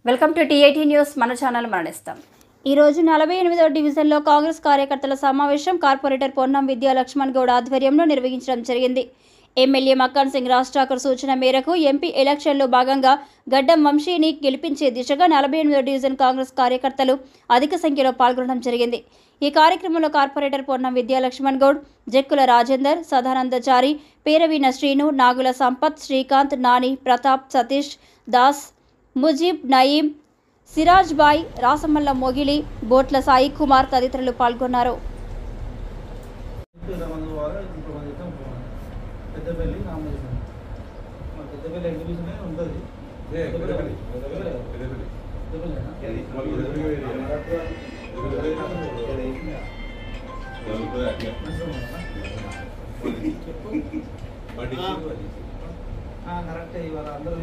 Welcome to టీ18 news. మన channel మరణిస్తాం. ఈ రోజు 48వ డివిజన్లో కాంగ్రెస్ కార్యకర్తల సమావేశం కార్పొరేటర్ పొన్నం విద్యా లక్ష్మణ్ గౌడ్ ఆధ్వర్యంలో నిర్వహించడం జరిగింది. ఎమ్మెల్యే మక్కన్ సింగ్ రాజ్ ఠాకూర్ సూచన మేరకు ఎంపీ ఎలక్షన్లో భాగంగా గడ్డం వంశీని గెలిపించే దిశగా 48వ డివిజన్ కాంగ్రెస్ కార్యకర్తలు అధిక సంఖ్యలో పాల్గొనడం జరిగింది. ఈ కార్యక్రమంలో కార్పొరేటర్ పొన్నం విద్యా లక్ష్మణ్ గౌడ్, జక్కుల రాజేందర్, సదానందచారి, పేరవీన శ్రీను, నాగుల సంపత్, శ్రీకాంత్, నాని, ప్రతాప్, సతీష్ దాస్, ముజీబ్, నయీం, సిరాజ్ బాయ్, రాసమల్ల మొగిలి, బోట్ల సాయి కుమార్ తదితరులు పాల్గొన్నారు. కరెక్ట్ ఇవాళ అందరూ